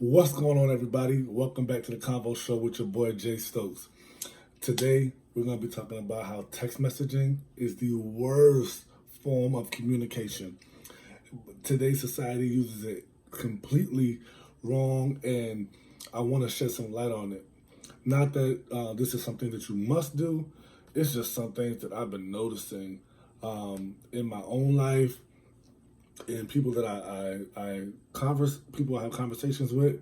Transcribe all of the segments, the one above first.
What's going on, everybody? Welcome back to the Convo Show with your boy Jay Stokes. Today, we're going to be talking about how text messaging is the worst form of communication. Today's society uses it completely wrong, and I want to shed some light on it. Not that this is something that you must do, it's just some things that I've been noticing in my own life and people that people I have conversations with.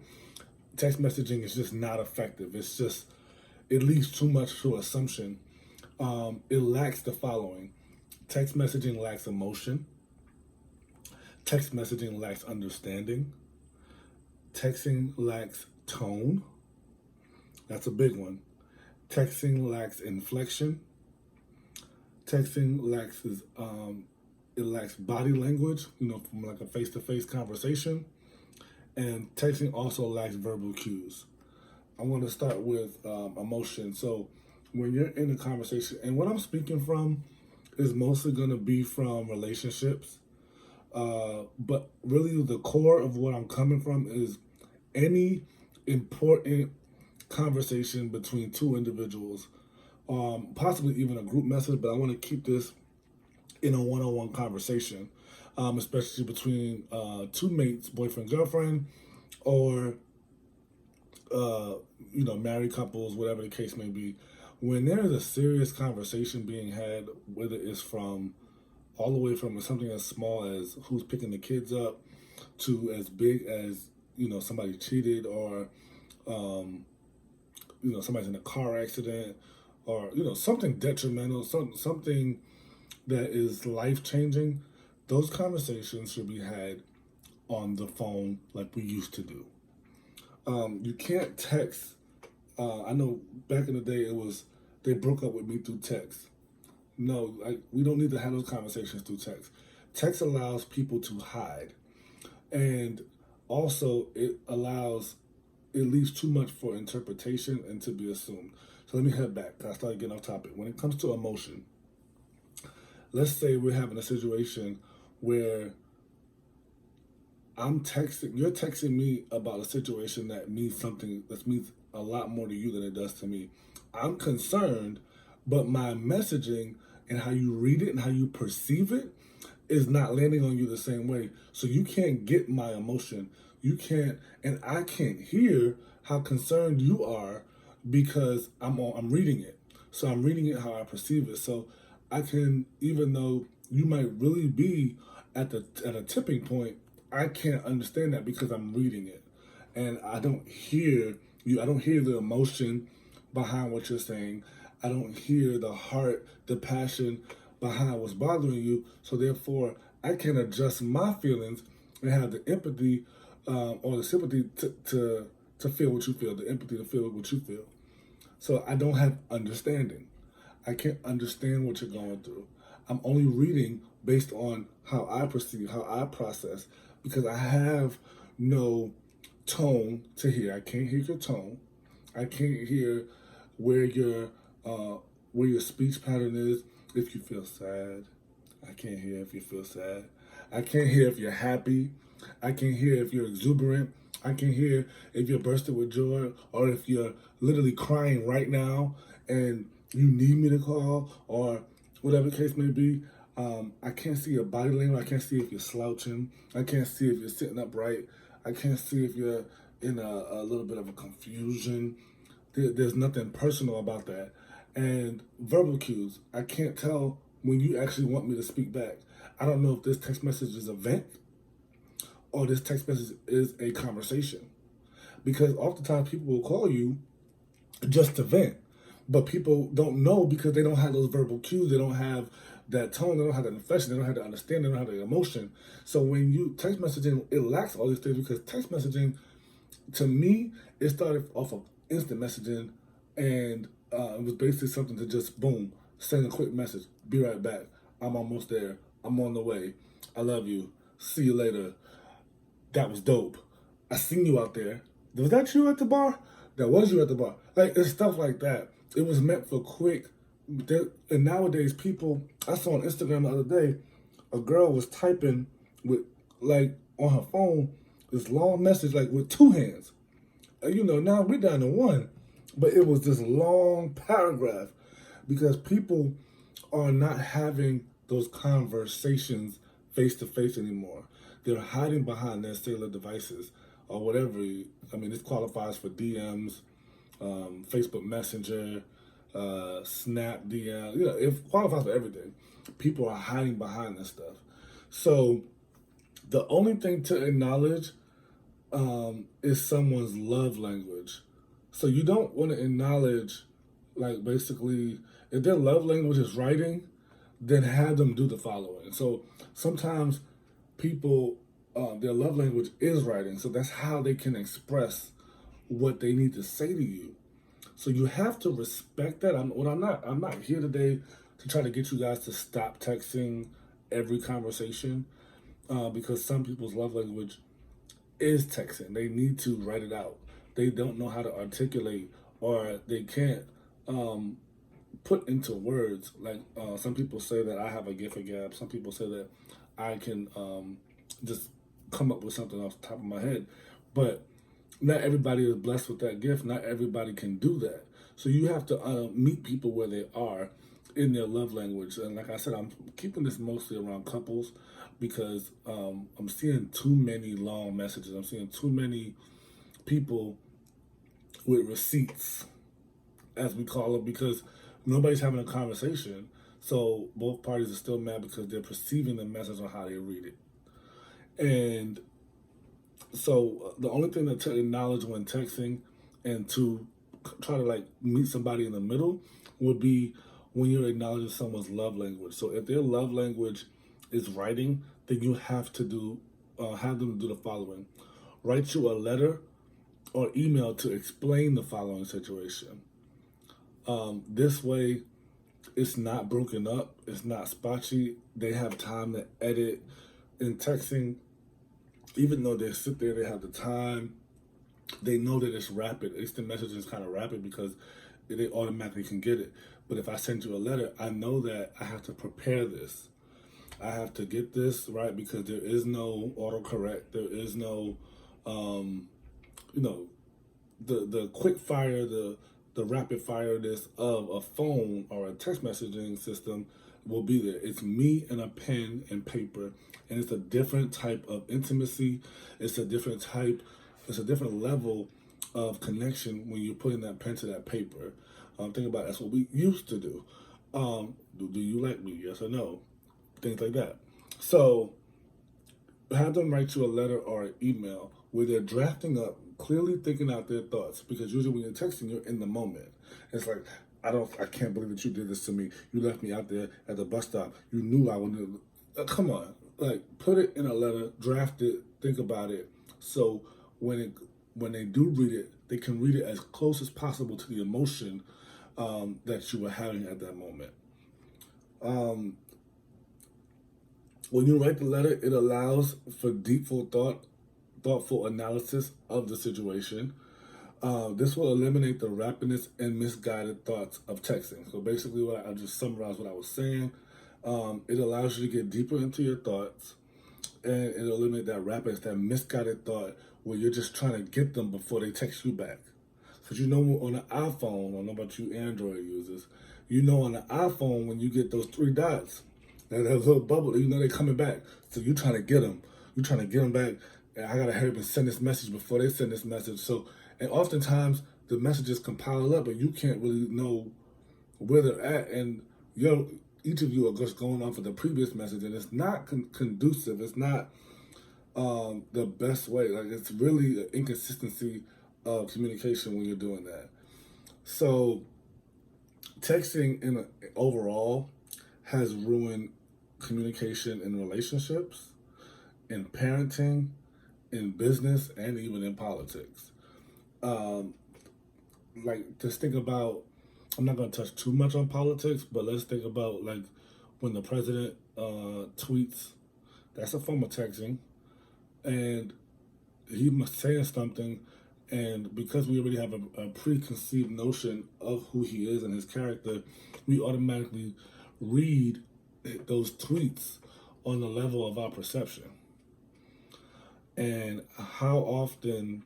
Text messaging is just not effective. It leaves too much to assumption. It lacks the following: text messaging lacks emotion. Text messaging lacks understanding. Texting lacks tone. That's a big one. Texting lacks inflection. Texting lacks it lacks body language, from like a face-to-face conversation. And texting also lacks verbal cues. I want to start with emotion. So when you're in a conversation, and what I'm speaking from is mostly going to be from relationships, but really the core of what I'm coming from is any important conversation between two individuals, possibly even a group message, but I want to keep this in a one-on-one conversation, especially between two mates, boyfriend, girlfriend, or married couples, whatever the case may be. When there is a serious conversation being had, whether it's from all the way from something as small as who's picking the kids up to as big as somebody cheated, or somebody's in a car accident, or something detrimental, something that is life changing, those conversations should be had on the phone like we used to do. You can't text. I know back in the day they broke up with me through text. No, we don't need to have those conversations through text. Text allows people to hide, and also it leaves too much for interpretation and to be assumed. So let me head back, because I started getting off topic. When it comes to emotion, let's say we're having a situation where you're texting me about a situation that means a lot more to you than it does to me. I'm concerned, but my messaging and how you read it and how you perceive it is not landing on you the same way. So you can't get my emotion. You can't, and I can't hear how concerned you are because I'm reading it. So I'm reading it how I perceive it. So I can, even though you might really be at a tipping point, I can't understand that because I'm reading it, and I don't hear you. I don't hear the emotion behind what you're saying. I don't hear the heart, the passion behind what's bothering you. So therefore, I can adjust my feelings and have the empathy or the sympathy to feel what you feel, the empathy to feel what you feel. So I don't have understanding. I can't understand what you're going through. I'm only reading based on how I perceive, how I process, because I have no tone to hear. I can't hear your tone. I can't hear where your speech pattern is. If you feel sad, I can't hear if you feel sad. I can't hear if you're happy. I can't hear if you're exuberant. I can hear if you're bursting with joy, or if you're literally crying right now and you need me to call, or whatever the case may be. I can't see your body language. I can't see if you're slouching. I can't see if you're sitting upright. I can't see if you're in a little bit of a confusion. There's nothing personal about that. And verbal cues, I can't tell when you actually want me to speak back. I don't know if this text message is a vent or this text message is a conversation. Because oftentimes people will call you just to vent, but people don't know because they don't have those verbal cues. They don't have that tone. They don't have that inflection. They don't have the understanding. They don't have the emotion. So when you text messaging, it lacks all these things, because text messaging, to me, it started off of instant messaging, and it was basically something to just boom, send a quick message, be right back, I'm almost there, I'm on the way, I love you, see you later, that was dope, I seen you out there, was that you at the bar? That was you at the bar. Like, it's stuff like that. It was meant for quick. And nowadays, people, I saw on Instagram the other day, a girl was typing with, like, on her phone, this long message like with two hands. Now we're down to one, but it was this long paragraph because people are not having those conversations face to face anymore. They're hiding behind their cellular devices or whatever. This qualifies for DMs, Facebook Messenger, Snap DM. It qualifies for everything. People are hiding behind this stuff. So the only thing to acknowledge is someone's love language. So you don't want to acknowledge, like, basically, if their love language is writing, then have them do the following. So sometimes people, their love language is writing, so that's how they can express what they need to say to you. So you have to respect that. I'm not here today to try to get you guys to stop texting every conversation, because some people's love language is texting. They need to write it out. They don't know how to articulate, or they can't put into words. Like some people say that I have a gift of gab. Some people say that I can just come up with something off the top of my head. But not everybody is blessed with that gift. Not everybody can do that. So you have to meet people where they are in their love language. And like I said, I'm keeping this mostly around couples because I'm seeing too many long messages. I'm seeing too many people with receipts, as we call them, because nobody's having a conversation. So both parties are still mad because they're perceiving the message on how they read it. And so the only thing to acknowledge when texting and to try to like meet somebody in the middle would be when you're acknowledging someone's love language. So if their love language is writing, then you have to have them do the following: write you a letter or email to explain the following situation. This way, it's not broken up, it's not spotchy. They have time to edit. In texting, even though they sit there, they have the time. They know that it's rapid. Instant messaging is kind of rapid because they automatically can get it. But if I send you a letter, I know that I have to prepare this. I have to get this right because there is no autocorrect. There is no, the quick fire, the rapid fireness of a phone or a text messaging system will be there. It's me and a pen and paper, and it's a different type of intimacy. It's a different level of connection when you're putting that pen to that paper. Think about it, that's what we used to do. Do you like me? Yes or no? Things like that. So have them write you a letter or an email where they're drafting up, clearly thinking out their thoughts, because usually when you're texting, you're in the moment. It's like, I can't believe that you did this to me. You left me out there at the bus stop. You knew I would. Come on, like put it in a letter, draft it, think about it. So when they do read it, they can read it as close as possible to the emotion that you were having at that moment. When you write the letter, it allows for thoughtful analysis of the situation. This will eliminate the rapidness and misguided thoughts of texting. So basically, I just summarized what I was saying. It allows you to get deeper into your thoughts, and it'll eliminate that rapidness, that misguided thought where you're just trying to get them before they text you back. Because on an iPhone, I don't know about you Android users, on the iPhone when you get those three dots, that little bubble, they're coming back. So you're trying to get them. You're trying to get them back. And I got to hurry up and send this message before they send this message. So, and oftentimes the messages compile up, but you can't really know where they're at. And each of you are just going off of the previous message, and it's not conducive. It's not the best way. Like, it's really an inconsistency of communication when you're doing that. So texting overall has ruined communication in relationships, in parenting, in business, and even in politics. Just think about, I'm not going to touch too much on politics, but let's think about like when the president tweets. That's a form of texting, and he must say something, and because we already have a preconceived notion of who he is and his character, we automatically read those tweets on the level of our perception. And how often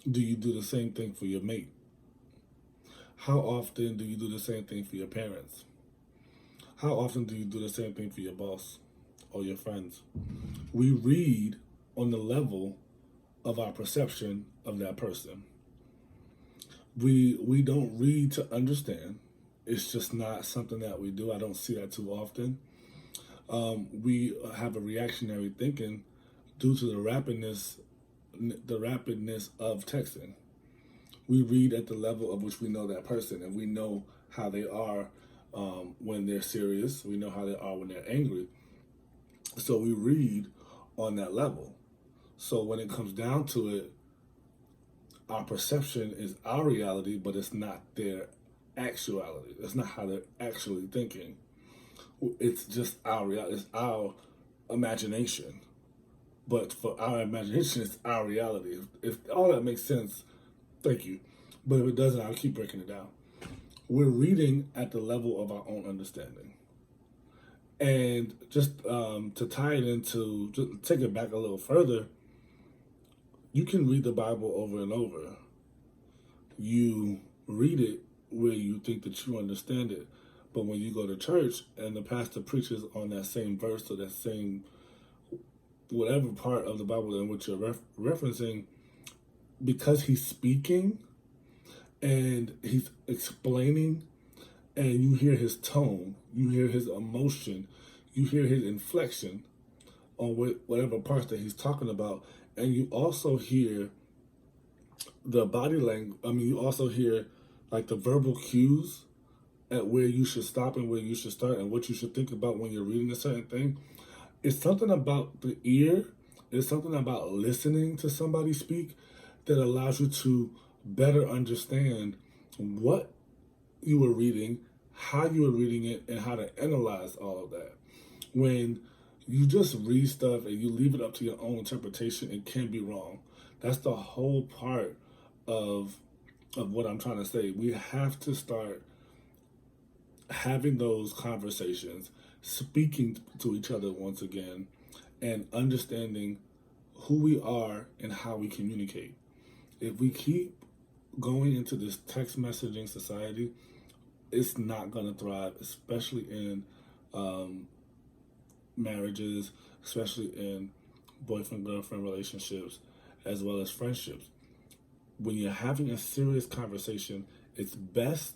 do you do the same thing for your mate? How often do you do the same thing for your parents? How often do you do the same thing for your boss or your friends? We read on the level of our perception of that person. We don't read to understand. It's just not something that we do. I don't see that too often. We have a reactionary thinking due to the rapidness of texting. We read at the level of which we know that person, and we know how they are when they're serious. We know how they are when they're angry. So we read on that level. So when it comes down to it, our perception is our reality, but it's not their actuality. It's not how they're actually thinking. It's just our reality. It's our imagination. But for our imagination, it's our reality. If all that makes sense, thank you. But if it doesn't, I'll keep breaking it down. We're reading at the level of our own understanding. And just to tie it into, just take it back a little further, you can read the Bible over and over. You read it where you think that you understand it. But when you go to church and the pastor preaches on that same verse or that same whatever part of the Bible in which you're referencing, because he's speaking and he's explaining, and you hear his tone, you hear his emotion, you hear his inflection on whatever parts that he's talking about, and you also hear the body language. I mean, you also hear like the verbal cues at where you should stop and where you should start and what you should think about when you're reading a certain thing. It's something about the ear. It's something about listening to somebody speak that allows you to better understand what you were reading, how you were reading it, and how to analyze all of that. When you just read stuff and you leave it up to your own interpretation, it can be wrong. That's the whole part of what I'm trying to say. We have to start having those conversations, speaking to each other once again, and understanding who we are and how we communicate. If we keep going into this text messaging society, it's not going to thrive, especially in marriages, especially in boyfriend-girlfriend relationships, as well as friendships. When you're having a serious conversation, it's best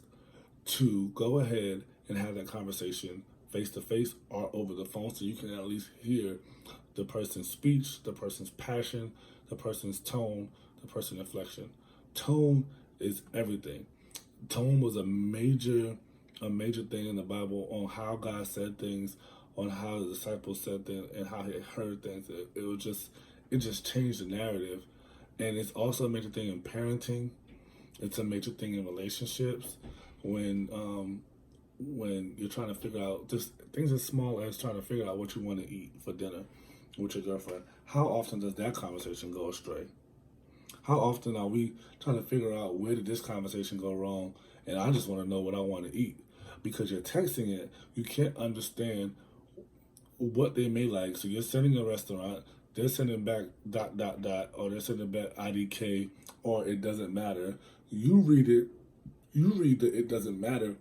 to go ahead and have that conversation face to face or over the phone so you can at least hear the person's speech, the person's passion, the person's tone, the person's inflection. Tone is everything. Tone was a major thing in the Bible on how God said things, on how the disciples said things, and how he heard things. It just changed the narrative. And it's also a major thing in parenting. It's a major thing in relationships when you're trying to figure out just things as small as trying to figure out what you want to eat for dinner with your girlfriend. How often does that conversation go astray? How often are we trying to figure out where did this conversation go wrong? And I just want to know what I want to eat. Because you're texting it, you can't understand what they may like. So you're sending a restaurant, they're sending back ... or they're sending back IDK, or it doesn't matter. You read that it doesn't matter,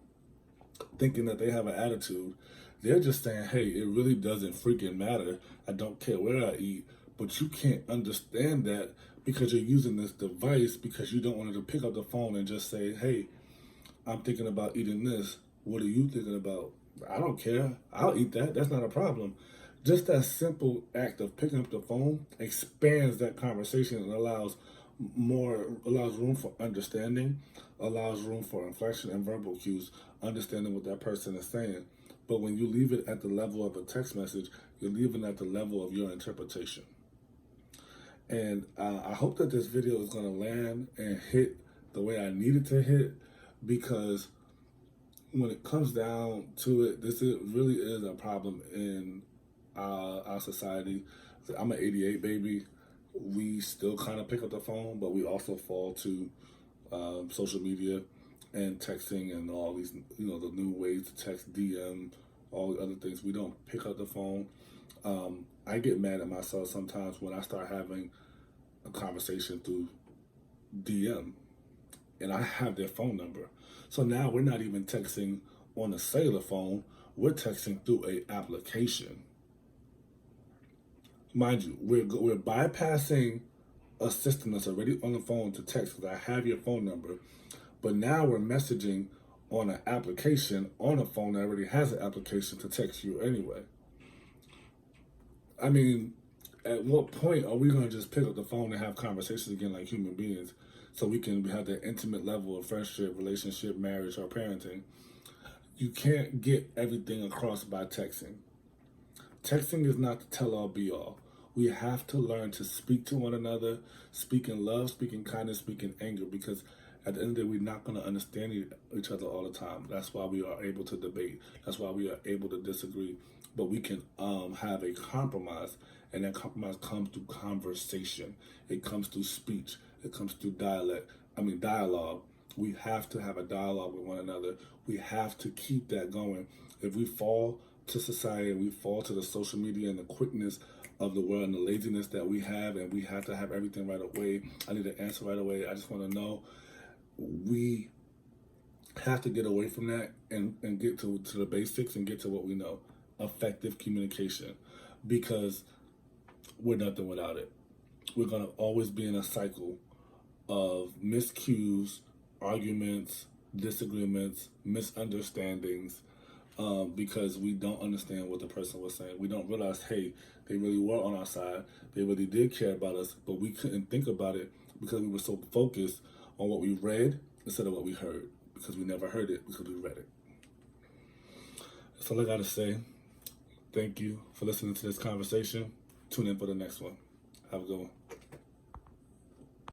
thinking that they have an attitude. They're just saying, hey, it really doesn't freaking matter. I don't care where I eat. But you can't understand that because you're using this device because you don't want to pick up the phone and just say, hey, I'm thinking about eating this. What are you thinking about? I don't care. I'll eat that. That's not a problem. Just that simple act of picking up the phone expands that conversation and allows room for understanding, allows room for inflection and verbal cues, understanding what that person is saying. But when you leave it at the level of a text message, you're leaving it at the level of your interpretation. And I hope that this video is going to land and hit the way I need it to hit, because when it comes down to it, really is a problem in our society. I'm an 88 baby. We still kind of pick up the phone, but we also fall to social media and texting and all these, the new ways to text, DM, all the other things. We don't pick up the phone. I get mad at myself sometimes when I start having a conversation through DM, and I have their phone number. So now we're not even texting on a cellular phone, we're texting through a application. Mind you, we're bypassing a system that's already on the phone to text because I have your phone number, but now we're messaging on an application on a phone that already has an application to text you anyway. I mean, at what point are we going to just pick up the phone and have conversations again like human beings so we can have that intimate level of friendship, relationship, marriage, or parenting? You can't get everything across by texting. Texting is not the tell-all be-all. We have to learn to speak to one another, speak in love, speak in kindness, speak in anger, because at the end of the day, we're not going to understand each other all the time. That's why we are able to debate. That's why we are able to disagree. But we can have a compromise, and that compromise comes through conversation. It comes through speech. It comes through dialogue. We have to have a dialogue with one another. We have to keep that going. If we fall to society, we fall to the social media and the quickness of the world and the laziness that we have, and we have to have everything right away. I need an answer right away. I just want to know. We have to get away from that and get to the basics and get to what we know. Effective communication, because we're nothing without it. We're going to always be in a cycle of miscues, arguments, disagreements, misunderstandings, because we don't understand what the person was saying. We don't realize, hey, they really were on our side. They really did care about us, but we couldn't think about it because we were so focused on what we read instead of what we heard, because we never heard it because we read it. That's all I got to say. Thank you for listening to this conversation. Tune in for the next one. Have a good one.